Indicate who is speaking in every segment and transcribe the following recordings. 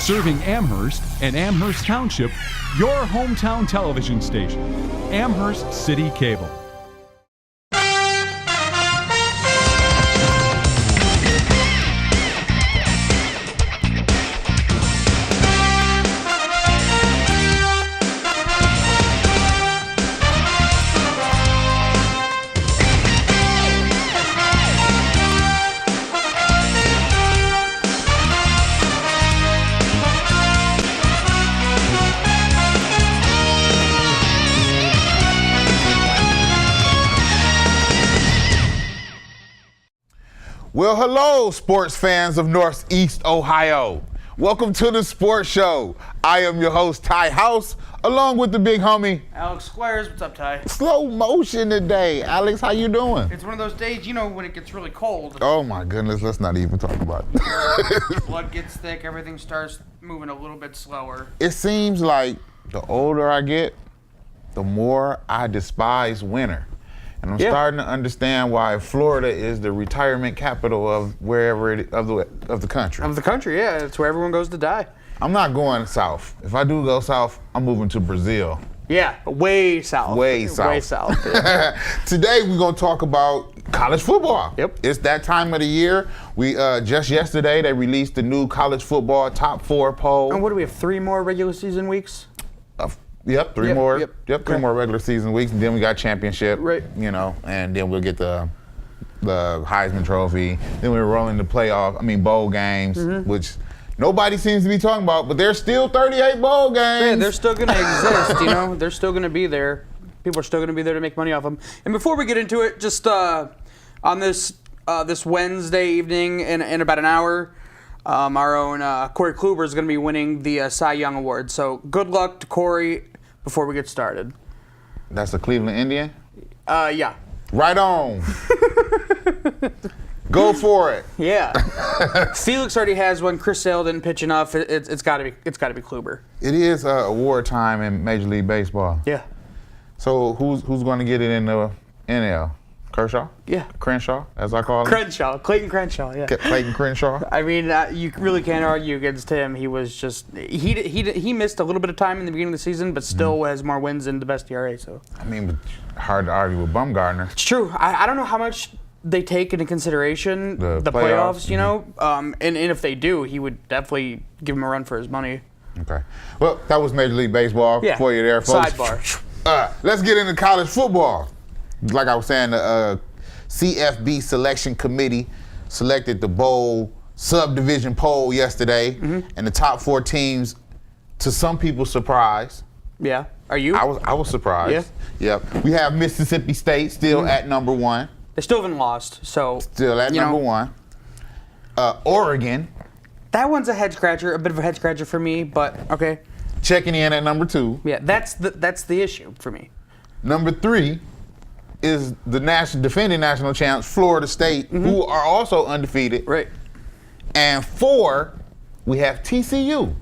Speaker 1: Serving Amherst and Amherst Township, your hometown television station, Amherst City Cable.
Speaker 2: Well, hello, sports fans of Northeast Ohio. Welcome to the Sports Show. I am your host, Ty House, along with the big homie,
Speaker 3: Alex Squires. What's up, Ty?
Speaker 2: Slow motion today. Alex, how you doing?
Speaker 3: It's one of those days, you know, when it gets really cold.
Speaker 2: Oh my goodness, let's not even talk about it.
Speaker 3: Blood gets thick, everything starts moving a little bit slower.
Speaker 2: It seems like the older I get, the more I despise winter. And I'm starting to understand why Florida is the retirement capital of wherever of the country.
Speaker 3: Of the country, yeah. It's where everyone goes to die.
Speaker 2: I'm not going south. If I do go south, I'm moving to Brazil.
Speaker 3: Yeah, way south.
Speaker 2: Way south.
Speaker 3: Way south. Yeah.
Speaker 2: Today we're going to talk about college football.
Speaker 3: Yep.
Speaker 2: It's that time of the year. We just yesterday they released the new college football top 4 poll.
Speaker 3: And what do we have, 3 more regular season weeks?
Speaker 2: Yep, three more regular season weeks, and then we got championship.
Speaker 3: Right.
Speaker 2: You know, and then we'll get the Heisman Trophy. Then we're rolling the bowl games, which nobody seems to be talking about, but there's still 38 bowl games.
Speaker 3: Yeah, they're still going to exist, you know. They're still going to be there. People are still going to be there to make money off them. And before we get into it, just on this Wednesday evening in about an hour, our own Corey Kluber is going to be winning the Cy Young Award. So good luck to Corey before we get started.
Speaker 2: That's a Cleveland Indian?
Speaker 3: Yeah.
Speaker 2: Right on. Go for it.
Speaker 3: Yeah. Felix already has one. Chris Sale didn't pitch enough. It's got to be Kluber.
Speaker 2: It is award time in Major League Baseball.
Speaker 3: Yeah.
Speaker 2: So who's going to get it in the NL? Kershaw?
Speaker 3: Yeah.
Speaker 2: Crenshaw, as I call him?
Speaker 3: Clayton Crenshaw, yeah.
Speaker 2: Clayton Crenshaw?
Speaker 3: I mean, you really can't argue against him. He was just, he missed a little bit of time in the beginning of the season, but still has more wins than the best ERA, so.
Speaker 2: I mean, hard to argue with Bumgarner.
Speaker 3: It's true. I don't know how much they take into consideration the playoffs, you know, and if they do, he would definitely give him a run for his money.
Speaker 2: Okay. Well, that was Major League Baseball for you there, folks.
Speaker 3: Sidebar.
Speaker 2: Let's get into college football. Like I was saying, the CFB selection committee selected the bowl subdivision poll yesterday, and the top 4 teams, to some people's surprise.
Speaker 3: Yeah. Are you?
Speaker 2: I was surprised.
Speaker 3: Yeah.
Speaker 2: Yep. We have Mississippi State still at number 1.
Speaker 3: They still haven't lost, so.
Speaker 2: Still at number 1. Oregon.
Speaker 3: That one's a head scratcher, a bit of a head scratcher for me, but okay.
Speaker 2: Checking in at number 2.
Speaker 3: Yeah, that's the issue for me.
Speaker 2: Number 3 is the defending national champs, Florida State, who are also undefeated.
Speaker 3: Right.
Speaker 2: And 4, we have TCU,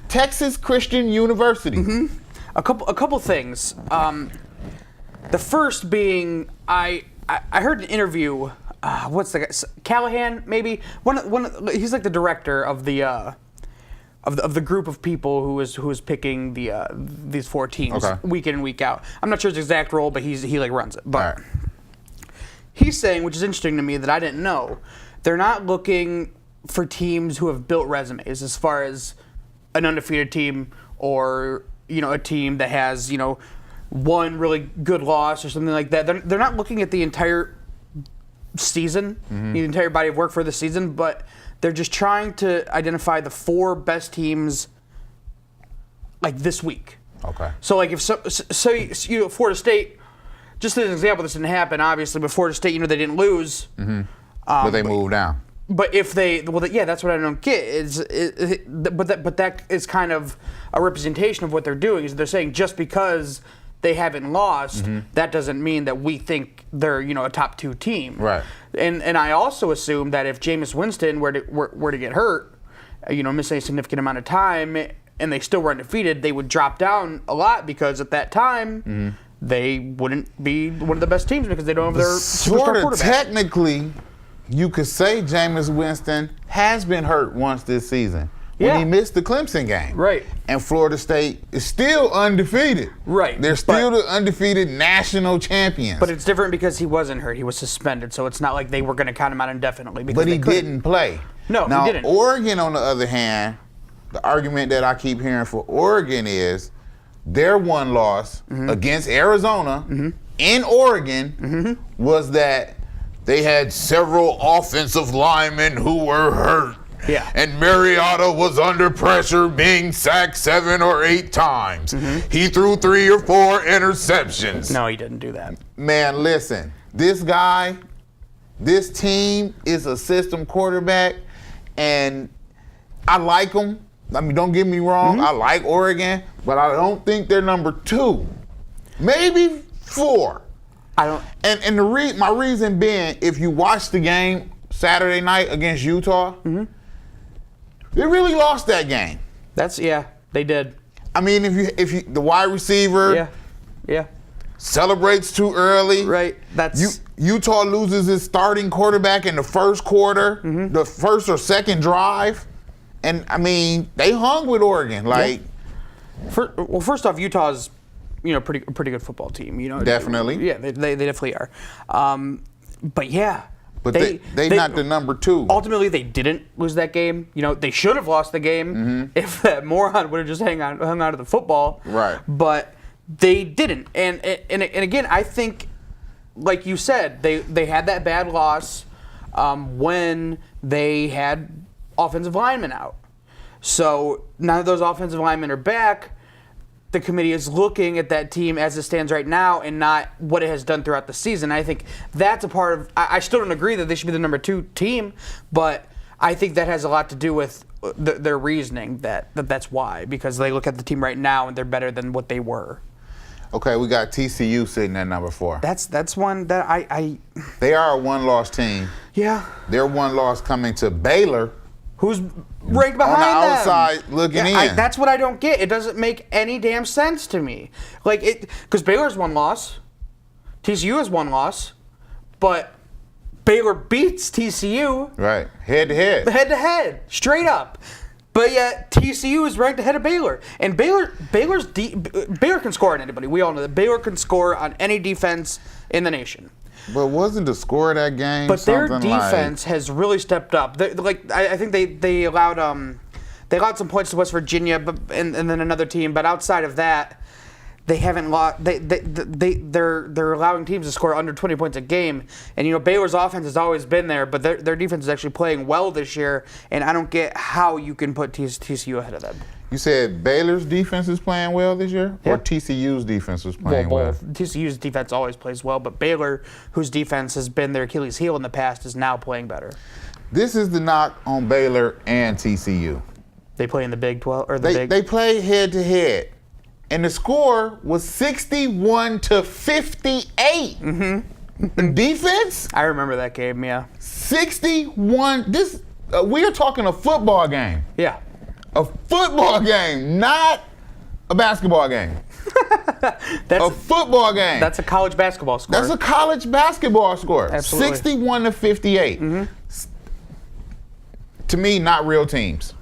Speaker 2: Texas Christian University.
Speaker 3: A couple things. The first being, I heard an interview. What's the guy? Callahan, maybe he's like the director of the group of people who is picking these 4 teams week in and week out. I'm not sure his exact role, but he like runs it. But he's saying, which is interesting to me that I didn't know, they're not looking for teams who have built resumes as far as an undefeated team or a team that has one really good loss or something like that. They're not looking at the entire season, the entire body of work for the season, but they're just trying to identify the 4 best teams, like this week.
Speaker 2: Okay.
Speaker 3: So, like, if Florida State, just as an example, this didn't happen, obviously, but Florida State, they didn't lose.
Speaker 2: But they moved down.
Speaker 3: But if that's what I don't get. But that is kind of a representation of what they're doing. Is they're saying just because they haven't lost, that doesn't mean that we think they're a top 2 team.
Speaker 2: Right.
Speaker 3: And I also assume that if Jameis Winston were to get hurt, miss a significant amount of time, and they still were undefeated, they would drop down a lot because at that time they wouldn't be one of the best teams because they don't have their superstar quarterback.
Speaker 2: Technically, you could say Jameis Winston has been hurt once this season. when
Speaker 3: Yeah.
Speaker 2: he missed the Clemson game.
Speaker 3: Right.
Speaker 2: And Florida State is still undefeated.
Speaker 3: Right,
Speaker 2: They're still
Speaker 3: but-
Speaker 2: the undefeated national champions.
Speaker 3: But it's different because he wasn't hurt. He was suspended, so it's not like they were going to count him out indefinitely. Because
Speaker 2: But
Speaker 3: they
Speaker 2: he
Speaker 3: couldn't.
Speaker 2: didn't play.
Speaker 3: No, he
Speaker 2: now,
Speaker 3: didn't.
Speaker 2: Oregon, on the other hand, the argument that I keep hearing for Oregon is their one loss
Speaker 3: Mm-hmm.
Speaker 2: against Arizona in Oregon
Speaker 3: Mm-hmm.
Speaker 2: was that they had several offensive linemen who were hurt.
Speaker 3: Yeah.
Speaker 2: And Mariota was under pressure, being sacked 7 or 8 times. He threw 3 or 4 interceptions.
Speaker 3: No, he didn't do that.
Speaker 2: Man, listen, this guy, this team is a system quarterback, and I like him. I mean, don't get me wrong, I like Oregon, but I don't think they're number 2. Maybe 4.
Speaker 3: I don't.
Speaker 2: And my reason being, if you watch the game Saturday night against Utah, they really lost that game.
Speaker 3: They did.
Speaker 2: I mean, if you the wide receiver
Speaker 3: Yeah.
Speaker 2: celebrates too early,
Speaker 3: Right. That's.
Speaker 2: Utah loses its starting quarterback in the first quarter,
Speaker 3: Mm-hmm.
Speaker 2: the first or second drive, and I mean they hung with Oregon. Like
Speaker 3: Well, first off, Utah's, pretty good football team.
Speaker 2: Definitely.
Speaker 3: Yeah, they definitely are. But yeah.
Speaker 2: but they not the number 2.
Speaker 3: Ultimately, they didn't lose that game. They should have lost the game if that moron would have just hung on to the football.
Speaker 2: Right.
Speaker 3: But they didn't. And again, I think, like you said, they had that bad loss when they had offensive linemen out. So now that those offensive linemen are back, the committee is looking at that team as it stands right now and not what it has done throughout the season. I think that's a part of. I still don't agree that they should be the number 2 team, but I think that has a lot to do with their reasoning that's why, because they look at the team right now and they're better than what they were.
Speaker 2: Okay, we got TCU sitting at number 4.
Speaker 3: That's one that I
Speaker 2: They are a one-loss team.
Speaker 3: yeah.
Speaker 2: Their one loss coming to Baylor.
Speaker 3: Who's right behind
Speaker 2: the
Speaker 3: them?
Speaker 2: outside looking in.
Speaker 3: That's what I don't get. It doesn't make any damn sense to me. Because Baylor's one loss, TCU has one loss, but Baylor beats TCU
Speaker 2: Right, head to head.
Speaker 3: head to head, straight up. But yet TCU is ranked ahead of Baylor, and Baylor can score on anybody. We all know that Baylor can score on any defense in the nation.
Speaker 2: But wasn't the score of that game
Speaker 3: But their
Speaker 2: something like-
Speaker 3: defense has really stepped up. I think they allowed some points to West Virginia, and then another team. But outside of that, they haven't lost. They're allowing teams to score under 20 points a game. And Baylor's offense has always been there, but their defense is actually playing well this year. And I don't get how you can put TCU ahead of them.
Speaker 2: You said Baylor's defense is playing well this year, or
Speaker 3: Yeah.
Speaker 2: TCU's defense was playing well?
Speaker 3: Both. TCU's defense always plays well, but Baylor, whose defense has been their Achilles heel in the past, is now playing better.
Speaker 2: This is the knock on Baylor and TCU.
Speaker 3: They play in the Big 12 or the
Speaker 2: They
Speaker 3: Big.
Speaker 2: they play head to head, and the score was 61-58. The defense
Speaker 3: I remember that game. Yeah.
Speaker 2: 61. This we are talking a football game.
Speaker 3: Yeah.
Speaker 2: A football game, not a basketball game.
Speaker 3: That's
Speaker 2: A football game.
Speaker 3: that's a college basketball score.
Speaker 2: That's a college basketball score.
Speaker 3: Absolutely.
Speaker 2: 61-58. To me, not real teams.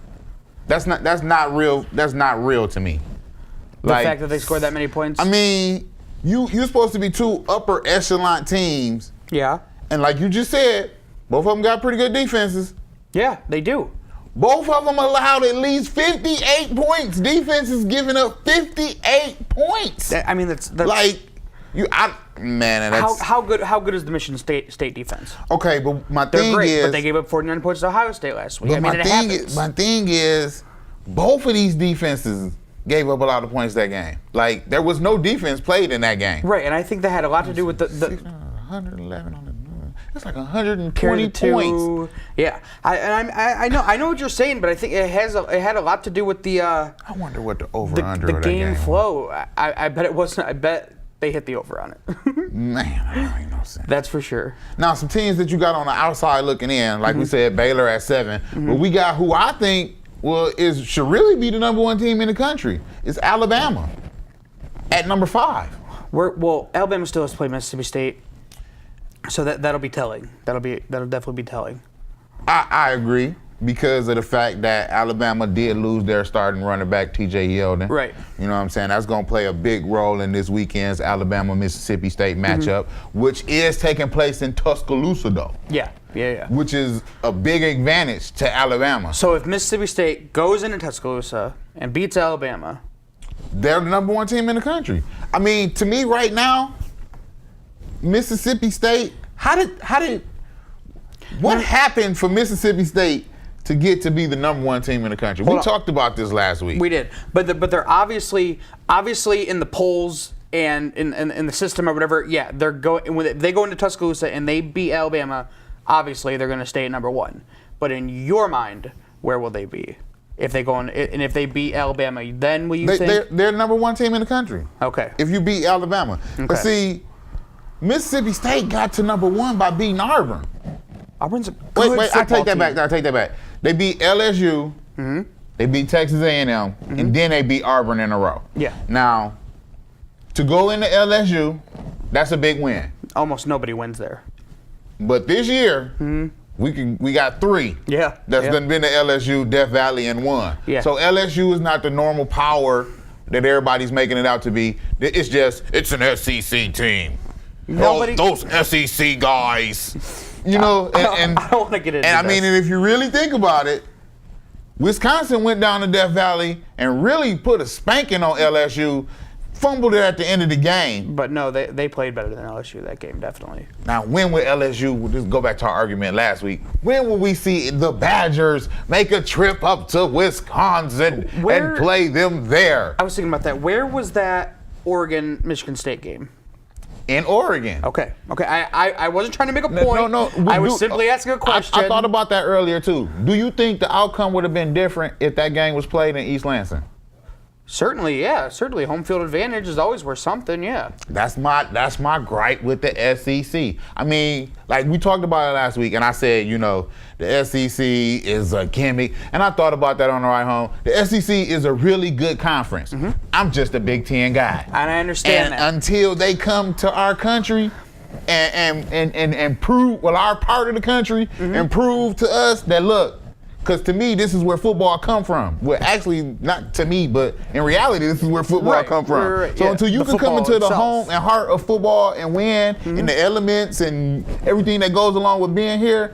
Speaker 2: That's not real. That's not real to me.
Speaker 3: the fact that they scored that many points.
Speaker 2: I mean, you're supposed to be 2 upper echelon teams,
Speaker 3: yeah.
Speaker 2: and like you just said, both of them got pretty good defenses.
Speaker 3: Yeah, they do.
Speaker 2: Both of them allowed at least 58 points. Defense is giving up 58 points.
Speaker 3: I mean, that's
Speaker 2: Like, that's
Speaker 3: how good is the Michigan State defense?
Speaker 2: okay. But my
Speaker 3: They're
Speaker 2: thing
Speaker 3: great,
Speaker 2: is,
Speaker 3: but they gave up 49 points to Ohio State last week.
Speaker 2: but
Speaker 3: I mean, it happens.
Speaker 2: my thing is, both of these defenses gave up a lot of points that game. Like, there was no defense played in that game.
Speaker 3: Right, and I think that had a lot to do with the
Speaker 2: 111 on the. That's like 120
Speaker 3: 32
Speaker 2: points.
Speaker 3: Yeah, I know what you're saying, but I think it had a lot to do with the
Speaker 2: I wonder what the over under
Speaker 3: the
Speaker 2: of that
Speaker 3: game
Speaker 2: game.
Speaker 3: flow. I bet it wasn't. I bet they hit the over on it.
Speaker 2: Man, I don't even know.
Speaker 3: That's for sure.
Speaker 2: Now, some teams that you got on the outside looking in, like we said, Baylor at 7. But we got who I think should really be the number 1 team in the country. It's Alabama at number 5.
Speaker 3: Alabama still has to play Mississippi State, so that'll be telling. That'll definitely be telling.
Speaker 2: I agree. because of the fact that Alabama did lose their starting running back, T.J. Yeldon.
Speaker 3: Right.
Speaker 2: You know what I'm saying? That's going to play a big role in this weekend's Alabama-Mississippi State matchup, which is taking place in Tuscaloosa, though.
Speaker 3: Yeah.
Speaker 2: Which is a big advantage to Alabama.
Speaker 3: So if Mississippi State goes into Tuscaloosa and beats Alabama,
Speaker 2: they're the number one team in the country. I mean, to me right now, Mississippi State, what happened for Mississippi State to get to be the number one team in the country? We talked about this last week.
Speaker 3: we did, but they're obviously in the polls and in the system or whatever. Yeah, they're going when they go into Tuscaloosa and they beat Alabama. Obviously, they're going to stay at number one. But in your mind, where will they be if they go in, and if they beat Alabama? Then will you think
Speaker 2: they're the number one team in the country?
Speaker 3: Okay.
Speaker 2: If you beat Alabama, but see, Mississippi State got to number one by beating Auburn.
Speaker 3: Auburn's a good
Speaker 2: Wait, I take that
Speaker 3: team.
Speaker 2: back. I take that back. They beat LSU, they beat Texas A&M, and then they beat Auburn in a row.
Speaker 3: Yeah.
Speaker 2: Now, to go into LSU, that's a big win.
Speaker 3: Almost nobody wins there.
Speaker 2: But this year, we got three.
Speaker 3: Yeah.
Speaker 2: That's done been to LSU, Death Valley, and won.
Speaker 3: Yeah.
Speaker 2: So LSU is not the normal power that everybody's making it out to be. It's an SEC team.
Speaker 3: Nobody.
Speaker 2: Those SEC guys. You know, and
Speaker 3: I don't want to get into
Speaker 2: and I
Speaker 3: this.
Speaker 2: mean, and if you really think about it, Wisconsin went down to Death Valley and really put a spanking on LSU, fumbled it at the end of the game.
Speaker 3: But no, they played better than LSU that game, definitely.
Speaker 2: Now, when will LSU, we'll just go back to our argument last week, when will we see the Badgers make a trip up to Wisconsin and play them there?
Speaker 3: I was thinking about that. Where was that Oregon-Michigan State game?
Speaker 2: In Oregon.
Speaker 3: Okay. I wasn't trying to make a point.
Speaker 2: No.
Speaker 3: I was simply asking a question.
Speaker 2: I thought about that earlier, too. Do you think the outcome would have been different if that game was played in East Lansing?
Speaker 3: Certainly, yeah. Certainly, home field advantage is always worth something, yeah.
Speaker 2: That's my gripe with the SEC. I mean, like we talked about it last week, and I said, you know, the SEC is a gimmick, and I thought about that on the ride home. The SEC is a really good conference. I'm just a Big Ten guy.
Speaker 3: And I understand that.
Speaker 2: Until they come to our country and prove, well, our part of the country, and prove to us that, look, because to me, this is where football come from. Well, actually, not to me, but in reality, this is where football come from.
Speaker 3: Right,
Speaker 2: so until you can come into the
Speaker 3: itself.
Speaker 2: home and heart of football and win in the elements and everything that goes along with being here,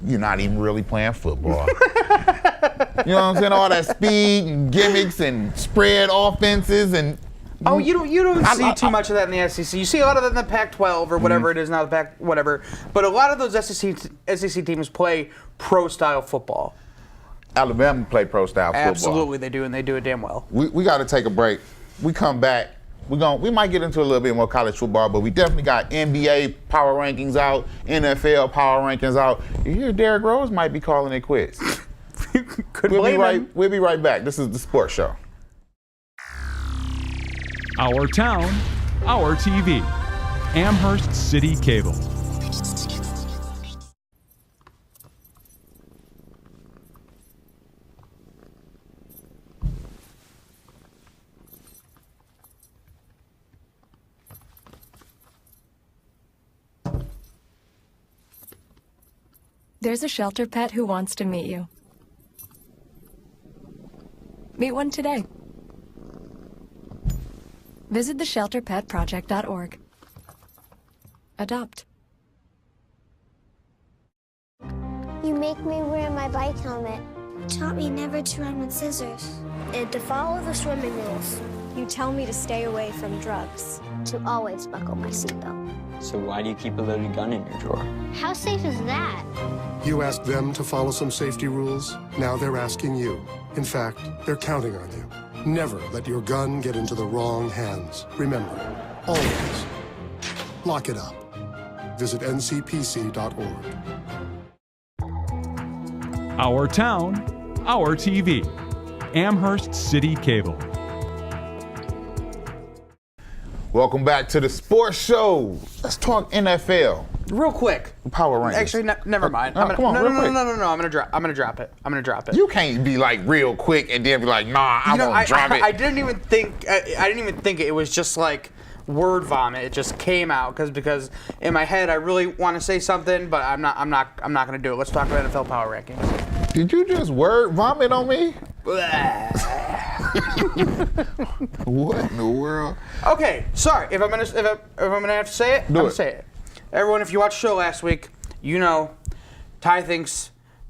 Speaker 2: you're not even really playing football. You know what I'm saying? All that speed and gimmicks and spread offenses and.
Speaker 3: Oh, you don't see too much of that in the SEC. You see a lot of that in the Pac-12 or whatever it is now, the Pac whatever. But a lot of those SEC teams play pro-style football.
Speaker 2: Alabama play pro-style football.
Speaker 3: Absolutely, they do, and they do it damn well.
Speaker 2: We got to take a break. We come back. We might get into a little bit more college football, but we definitely got NBA power rankings out, NFL power rankings out. You hear Derrick Rose might be calling it quits. We'll be right back. This is the Sports Show.
Speaker 1: Our town, our TV. Amherst City Cable.
Speaker 4: There's a shelter pet who wants to meet you. Meet one today. Visit theshelterpetproject.org. Adopt.
Speaker 5: You make me wear my bike helmet. Taught me never to run with scissors. And to follow the swimming rules.
Speaker 6: You tell me to stay away from drugs.
Speaker 5: To always buckle my seatbelt.
Speaker 7: So why do you keep a loaded gun in your drawer?
Speaker 5: How safe is that?
Speaker 8: You asked them to follow some safety rules. Now they're asking you. In fact, they're counting on you. Never let your gun get into the wrong hands. Remember, always lock it up. Visit ncpc.org.
Speaker 1: Our town, our TV. Amherst City Cable.
Speaker 2: Welcome back to the Sports Show. Let's talk NFL.
Speaker 3: Real quick.
Speaker 2: Power rankings.
Speaker 3: Actually, never mind.
Speaker 2: Come on, real quick.
Speaker 3: No. I'm gonna drop it.
Speaker 2: You can't be like real quick and then be like, nah, I'm gonna drop it.
Speaker 3: I didn't even think. I didn't even think it was just like, word vomit. It just came out because in my head I really want to say something, but I'm not going to do it. Let's talk about NFL power rankings.
Speaker 2: Did you just word vomit on me? What in the world?
Speaker 3: Okay, sorry. If I'm gonna have to say it, I'm gonna say it. Everyone, if you watched the show last week, you know Ty thinks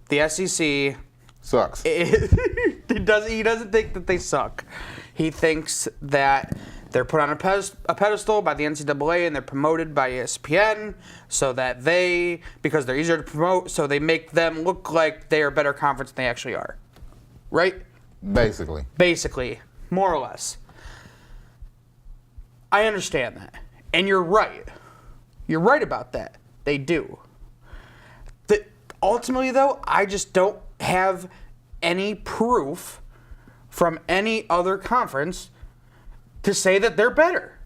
Speaker 3: the SEC
Speaker 2: Sucks.
Speaker 3: he doesn't think that they suck. He thinks that they're put on a pedestal by the NCAA and they're promoted by ESPN so that because they're easier to promote, so they make them look like they are a better conference than they actually are. Right?
Speaker 2: Basically,
Speaker 3: more or less. I understand that. And you're right. You're right about that. They do. Ultimately, though, I just don't have any proof from any other conference to say that they're better.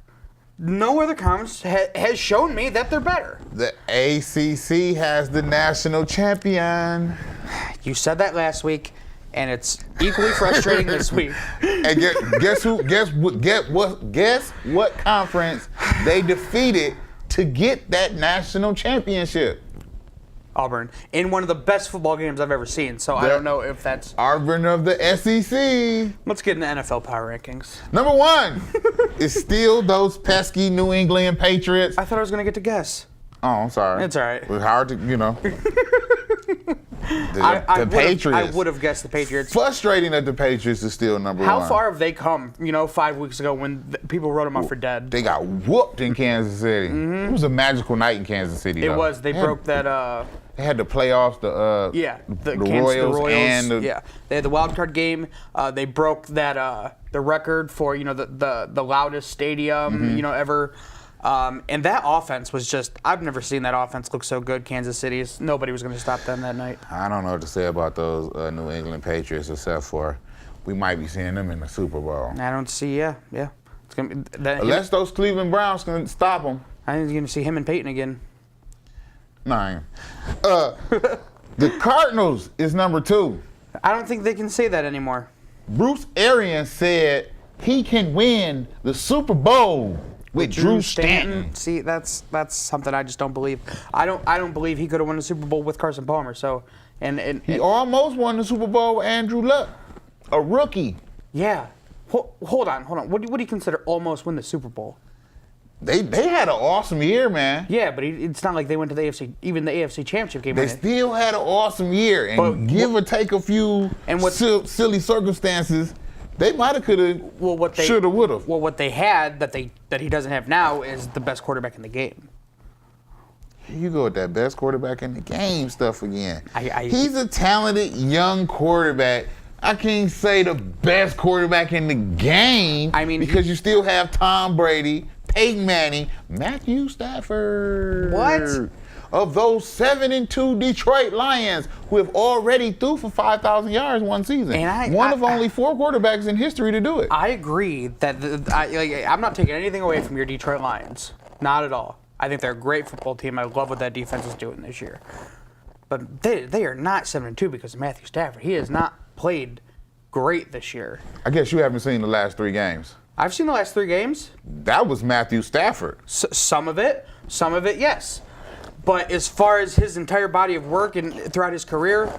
Speaker 3: No other conference has shown me that they're better.
Speaker 2: The ACC has the national champion.
Speaker 3: You said that last week, and it's equally frustrating this week.
Speaker 2: And guess what conference they defeated to get that national championship?
Speaker 3: Auburn, in one of the best football games I've ever seen. So I don't know if that's
Speaker 2: Auburn of the SEC.
Speaker 3: Let's get into NFL power rankings.
Speaker 2: Number 1 is still those pesky New England Patriots.
Speaker 3: I thought I was going to get to guess.
Speaker 2: Oh, I'm sorry.
Speaker 3: It's all right.
Speaker 2: It was hard to, The Patriots.
Speaker 3: I would have guessed the Patriots.
Speaker 2: Frustrating that the Patriots is still number 1.
Speaker 3: How far have they come, 5 weeks ago when people wrote them off for dead?
Speaker 2: They got whooped in Kansas City. It was a magical night in Kansas City.
Speaker 3: It was. They broke that.
Speaker 2: They had the playoffs, the Royals and
Speaker 3: they had the wild card game. They broke that the record for the loudest stadium ever. And that offense was just, I've never seen that offense look so good. Kansas City's, nobody was going to stop them that night.
Speaker 2: I don't know what to say about those New England Patriots except for we might be seeing them in the Super Bowl.
Speaker 3: I don't see, yeah. It's gonna be
Speaker 2: unless those Cleveland Browns can stop them.
Speaker 3: I think you're going to see him and Peyton again.
Speaker 2: No, I ain't. The Cardinals is number 2.
Speaker 3: I don't think they can say that anymore.
Speaker 2: Bruce Arians said he can win the Super Bowl with Drew Stanton.
Speaker 3: See, that's something I just don't believe. I don't believe he could have won the Super Bowl with Carson Palmer. So, and
Speaker 2: he almost won the Super Bowl with Andrew Luck, a rookie.
Speaker 3: Yeah. Hold on. What do you consider almost win the Super Bowl?
Speaker 2: They had an awesome year, man.
Speaker 3: Yeah, but it's not like they went to the AFC Championship game.
Speaker 2: They still had an awesome year, and give or take a few silly circumstances, they might have, could have, should have, would have.
Speaker 3: Well, what they had that he doesn't have now is the best quarterback in the game.
Speaker 2: Here you go with that best quarterback in the game stuff again. He's a talented young quarterback. I can't say the best quarterback in the game. Because you still have Tom Brady, Peyton Manning, Matthew Stafford.
Speaker 3: What?
Speaker 2: Of those 7-2 Detroit Lions who have already threw for 5,000 yards one season. And one of only 4 quarterbacks in history to do it.
Speaker 3: I agree that I'm not taking anything away from your Detroit Lions. Not at all. I think they're a great football team. I love what that defense is doing this year. But they are not 7-2 because of Matthew Stafford. He has not played great this year.
Speaker 2: I guess you haven't seen the last 3 games.
Speaker 3: I've seen the last 3 games.
Speaker 2: That was Matthew Stafford.
Speaker 3: Some of it, yes. But as far as his entire body of work and throughout his career,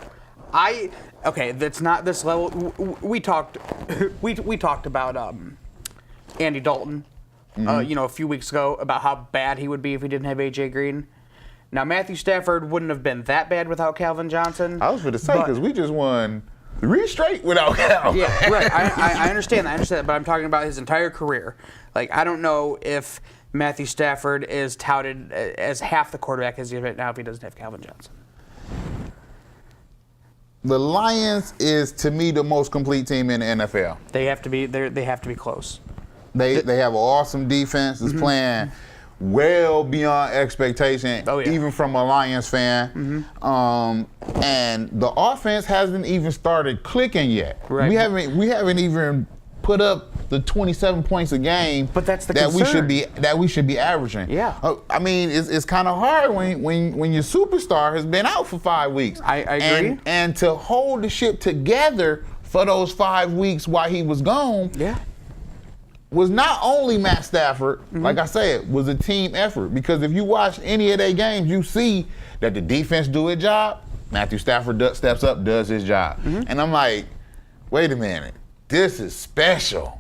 Speaker 3: that's not this level. We talked about Andy Dalton, a few weeks ago about how bad he would be if he didn't have AJ Green. Now Matthew Stafford wouldn't have been that bad without Calvin Johnson.
Speaker 2: I was going to say because we just won 3 straight without Calvin.
Speaker 3: Yeah, right. I understand that, but I'm talking about his entire career. Like, I don't know if Matthew Stafford is touted as half the quarterback as he is right now if he doesn't have Calvin Johnson.
Speaker 2: The Lions is, to me, the most complete team in the NFL.
Speaker 3: They have to be. They have to be close.
Speaker 2: They have an awesome defense. It's playing well beyond expectation, even from a Lions fan. And the offense hasn't even started clicking yet. Right. We haven't even put up the 27 points a game.
Speaker 3: But that's the
Speaker 2: that
Speaker 3: concern.
Speaker 2: we should be averaging.
Speaker 3: Yeah.
Speaker 2: It's kind of hard when your superstar has been out for 5 weeks.
Speaker 3: I agree.
Speaker 2: And to hold the ship together for those 5 weeks while he was gone.
Speaker 3: Yeah.
Speaker 2: was not only Matt Stafford, like I said, was a team effort. Because if you watch any of their games, you see that the defense do its job. Matthew Stafford steps up, does his job. And I'm like, wait a minute. This is special.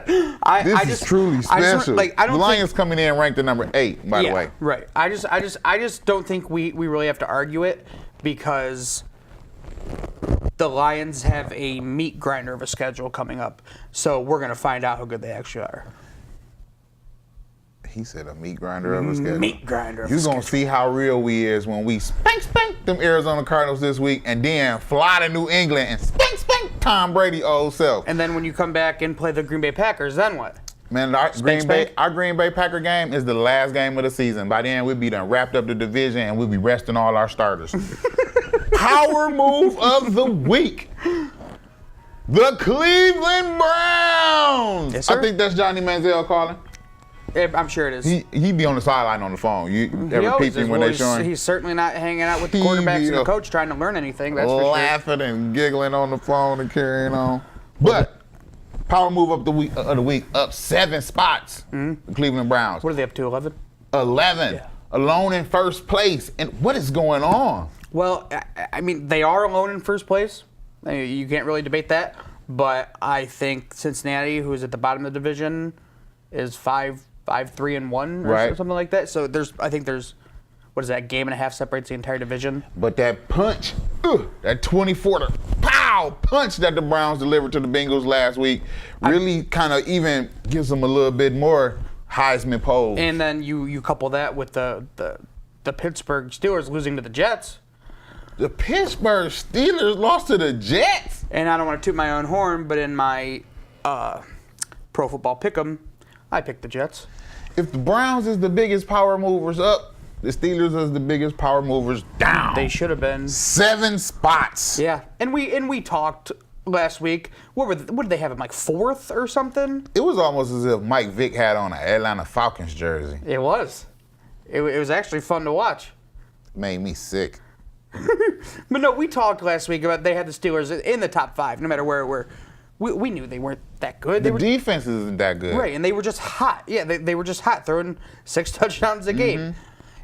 Speaker 2: This is truly special. The Lions coming in ranked at number 8, by the way.
Speaker 3: Right. I just don't think we really have to argue it because the Lions have a meat grinder of a schedule coming up. So we're going to find out how good they actually are.
Speaker 2: He said a meat grinder of a schedule.
Speaker 3: Meat grinder of a
Speaker 2: You're
Speaker 3: schedule.
Speaker 2: going to see how real we is when we spank them Arizona Cardinals this week and then fly to New England and spank Tom Brady old self.
Speaker 3: And then when you come back and play the Green Bay Packers, then what?
Speaker 2: Man, our Green Bay Packer game is the last game of the season. By then, we'll be done wrapped up the division and we'll be resting all our starters. Power move of the week. The Cleveland Browns.
Speaker 3: Yes, sir.
Speaker 2: I think that's Johnny Manziel calling.
Speaker 3: I'm sure it is.
Speaker 2: He be on the sideline on the phone. You ever peep him when they showing?
Speaker 3: He's certainly not hanging out with the quarterbacks and the coach trying to learn anything. That's for sure.
Speaker 2: Laughing and giggling on the phone and carrying on. But power move of the week, up 7 spots. The Cleveland Browns.
Speaker 3: What are they up to? 11.
Speaker 2: 11, alone in first place. And what is going on?
Speaker 3: Well, I mean, they are alone in first place. You can't really debate that. But I think Cincinnati, who's at the bottom of the division, is 5-3-1 or something like that. So I think there's what is that, game and a half separates the entire division.
Speaker 2: But that punch, that 24 pow punch that the Browns delivered to the Bengals last week really kind of even gives them a little bit more Heisman pose.
Speaker 3: And then you couple that with the Pittsburgh Steelers losing to the Jets.
Speaker 2: The Pittsburgh Steelers lost to the Jets.
Speaker 3: And I don't want to toot my own horn, but in my Pro Football Pick'em, I picked the Jets.
Speaker 2: If the Browns is the biggest power movers up, the Steelers is the biggest power movers down.
Speaker 3: They should have been
Speaker 2: 7 spots.
Speaker 3: Yeah, and we talked last week. What did they have him, like 4th or something?
Speaker 2: It was almost as if Mike Vick had on an Atlanta Falcons jersey.
Speaker 3: It was. It was actually fun to watch.
Speaker 2: Made me sick.
Speaker 3: But no, we talked last week about they had the Steelers in the top 5, no matter where it were. We knew they weren't that good.
Speaker 2: The defense isn't that good.
Speaker 3: Right, and they were just hot. Yeah, they were just hot, throwing 6 touchdowns a game.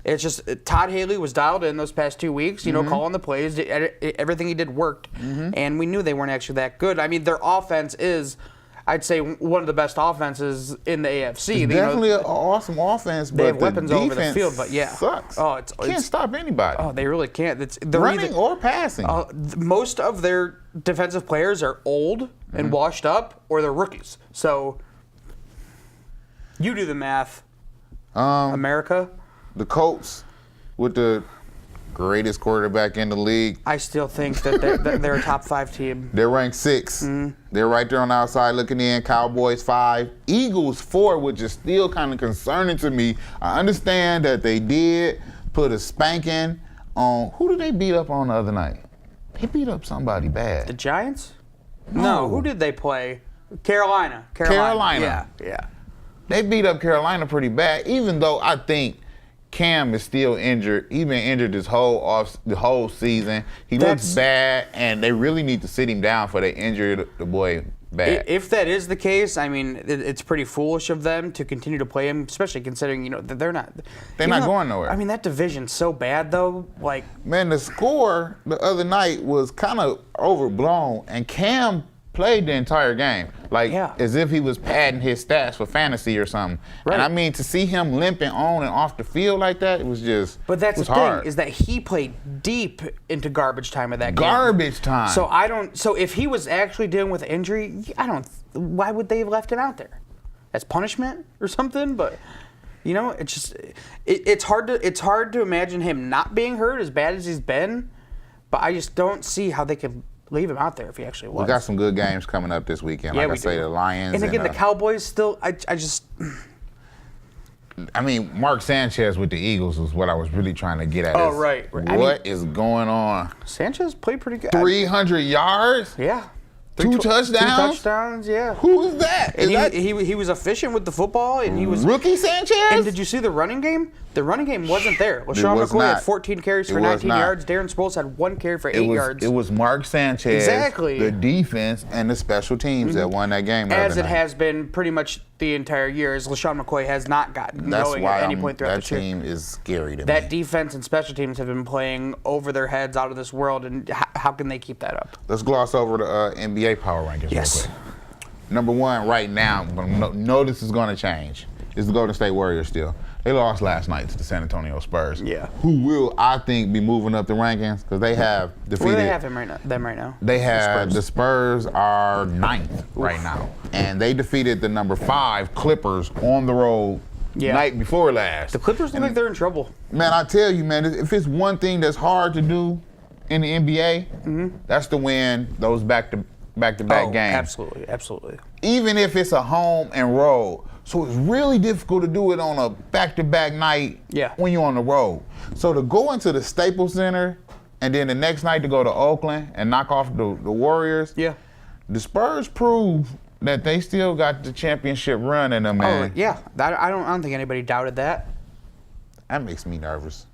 Speaker 3: It's just Todd Haley was dialed in those past 2 weeks, calling the plays. Everything he did worked, and we knew they weren't actually that good. I mean, their offense is, I'd say, one of the best offenses in the AFC.
Speaker 2: It's definitely an awesome offense, but
Speaker 3: they have weapons all over the field, but
Speaker 2: sucks.
Speaker 3: Oh,
Speaker 2: can't stop anybody.
Speaker 3: Oh, they really can't.
Speaker 2: Running or passing.
Speaker 3: Most of their defensive players are old and washed up, or they're rookies. So you do the math, America.
Speaker 2: The Colts with the greatest quarterback in the league.
Speaker 3: I still think that they're a top 5 team.
Speaker 2: They're ranked 6. They're right there on the outside looking in. Cowboys 5. Eagles 4, which is still kind of concerning to me. I understand that they did put a spanking on. Who did they beat up on the other night? They beat up somebody bad.
Speaker 3: The Giants?
Speaker 2: No.
Speaker 3: Who did they play? Carolina. Yeah.
Speaker 2: They beat up Carolina pretty bad, even though I think Cam is still injured. He's been injured the whole season. He looks bad, and they really need to sit him down for they injured the boy bad.
Speaker 3: If that is the case, I mean, it's pretty foolish of them to continue to play him, especially considering that they're not
Speaker 2: going nowhere.
Speaker 3: I mean, that division's so bad though. Like,
Speaker 2: man, the score the other night was kind of overblown, and Cam played the entire game, as if he was padding his stats for fantasy or something. Right. And I mean, to see him limping on and off the field like that, it was just. But that's the thing,
Speaker 3: is that he played deep into garbage time of that game.
Speaker 2: Garbage time.
Speaker 3: So if he was actually dealing with injury, why would they have left him out there? As punishment or something? But it's just it's hard to imagine him not being hurt as bad as he's been. But I just don't see how they could leave him out there if he actually was.
Speaker 2: We got some good games coming up this weekend. Like I say, the Lions.
Speaker 3: And again, the Cowboys still,
Speaker 2: I mean, Mark Sanchez with the Eagles is what I was really trying to get at.
Speaker 3: Oh, right.
Speaker 2: What is going on?
Speaker 3: Sanchez played pretty good.
Speaker 2: 300 yards?
Speaker 3: Yeah.
Speaker 2: 2 touchdowns?
Speaker 3: 2 touchdowns, yeah.
Speaker 2: Who is that?
Speaker 3: And
Speaker 2: Is that
Speaker 3: he was efficient with the football, and he was
Speaker 2: Rookie Sanchez?
Speaker 3: And did you see the running game? The running game wasn't there. LaShawn
Speaker 2: was
Speaker 3: McCoy had
Speaker 2: not.
Speaker 3: 14 carries for
Speaker 2: It was
Speaker 3: 19
Speaker 2: not.
Speaker 3: yards. Darren Sproles had 1 carry for 8 yards.
Speaker 2: It was Mark Sanchez,
Speaker 3: Exactly.
Speaker 2: the defense, and the special teams that won that game. the
Speaker 3: As
Speaker 2: other
Speaker 3: it
Speaker 2: night.
Speaker 3: has been pretty much the entire year, as LaShawn McCoy has not gotten
Speaker 2: That's
Speaker 3: going
Speaker 2: why
Speaker 3: at any point throughout
Speaker 2: that
Speaker 3: the year.
Speaker 2: team is scary to
Speaker 3: That
Speaker 2: me.
Speaker 3: defense and special teams have been playing over their heads, out of this world, and how can they keep that up?
Speaker 2: Let's gloss over the NBA power rankings
Speaker 3: Yes.
Speaker 2: real quick. Number 1 right now, but know this is going to change, is the Golden State Warriors still. They lost last night to the San Antonio Spurs.
Speaker 3: Yeah.
Speaker 2: Who will, I think, be moving up the rankings because they have defeated.
Speaker 3: Where do they have them right now?
Speaker 2: They have the Spurs are 9th right now, and they defeated the number 5 Clippers on the road night before last.
Speaker 3: The Clippers look like they're in trouble.
Speaker 2: Man, I tell you, man, if it's one thing that's hard to do in the NBA, that's to win those back-to-back games.
Speaker 3: Absolutely.
Speaker 2: Even if it's a home and road. So it's really difficult to do it on a back-to-back night when you're on the road. So to go into the Staples Center and then the next night to go to Oakland and knock off the Warriors, the Spurs prove that they still got the championship run in them, man.
Speaker 3: Oh yeah, I don't think anybody doubted that.
Speaker 2: That makes me nervous.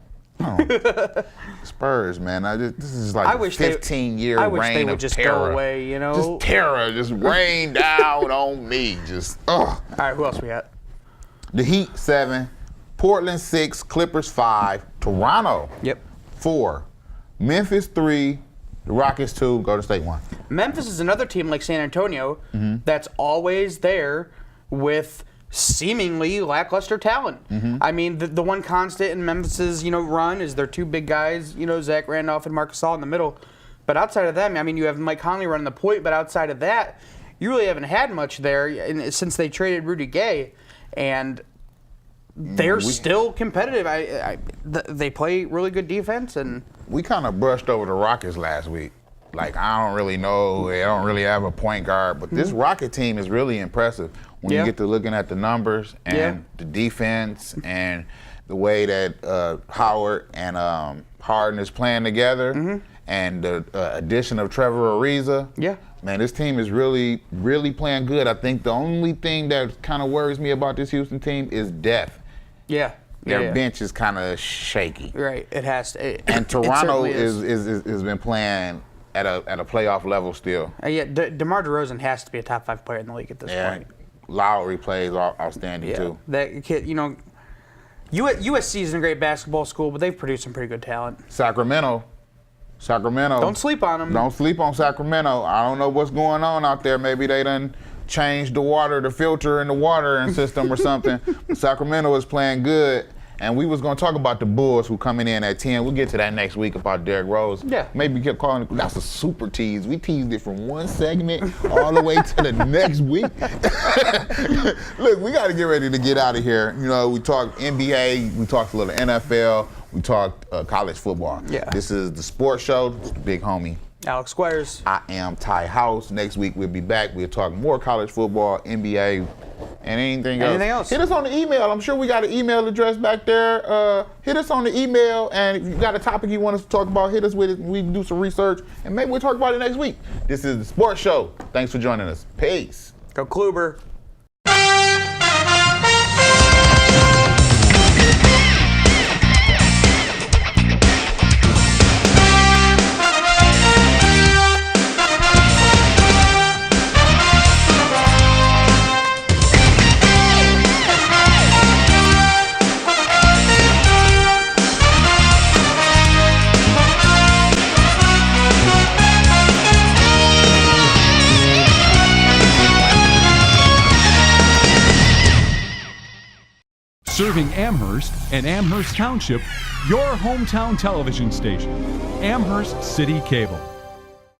Speaker 2: Spurs, man. This is like a 15-year
Speaker 3: I wish
Speaker 2: reign
Speaker 3: they would
Speaker 2: of
Speaker 3: just
Speaker 2: terror.
Speaker 3: go away, you know.
Speaker 2: Just terror, just rain down on me. Just ugh.
Speaker 3: All right, who else we got?
Speaker 2: The Heat 7, Portland 6, Clippers 5, Toronto 4, Memphis 3, the Rockets 2, Golden State 1.
Speaker 3: Memphis is another team like San Antonio that's always there with seemingly lackluster talent. I mean, the one constant in Memphis's run is their 2 big guys, Zach Randolph and Marcus Gasol in the middle. But outside of them, I mean, you have Mike Conley running the point, but outside of that, you really haven't had much there since they traded Rudy Gay, and they're still competitive. They play really good defense, and
Speaker 2: we kind of brushed over the Rockets last week. Like, I don't really know. They don't really have a point guard, but this Rocket team is really impressive when you get to looking at the numbers and the defense and the way that Howard and Harden is playing together and the addition of Trevor Ariza. Man, this team is really, really playing good. I think the only thing that kind of worries me about this Houston team is depth. Their bench is kind of shaky.
Speaker 3: Right, it has to.
Speaker 2: And Toronto has been playing at a playoff level still.
Speaker 3: DeMar DeRozan has to be a top 5 player in the league at this point.
Speaker 2: Lowry plays outstanding too.
Speaker 3: That kid, USC isn't a great basketball school, but they've produced some pretty good talent.
Speaker 2: Sacramento.
Speaker 3: Don't sleep on them.
Speaker 2: Don't sleep on Sacramento. I don't know what's going on out there. Maybe they done changed the filter in the water system or something. But Sacramento is playing good. And we was going to talk about the Bulls who coming in at 10. We'll get to that next week about Derrick Rose. Maybe keep calling it. That's a super tease. We teased it from one segment all the way to the next week. Look, we got to get ready to get out of here. We talked NBA. We talked a little NFL. We talked college football. This is the sports show. It's the big homie
Speaker 3: Alex Squires.
Speaker 2: I am Ty House. Next week we'll be back. We'll talk more college football, NBA, and anything else. Hit us on the email. I'm sure we got an email address back there. Hit us on the email, and if you got a topic you want us to talk about, hit us with it. We can do some research, and maybe we'll talk about it next week. This is the Sports Show. Thanks for joining us. Peace.
Speaker 3: Go Kluber.
Speaker 1: Serving Amherst and Amherst Township, your hometown television station, Amherst City Cable.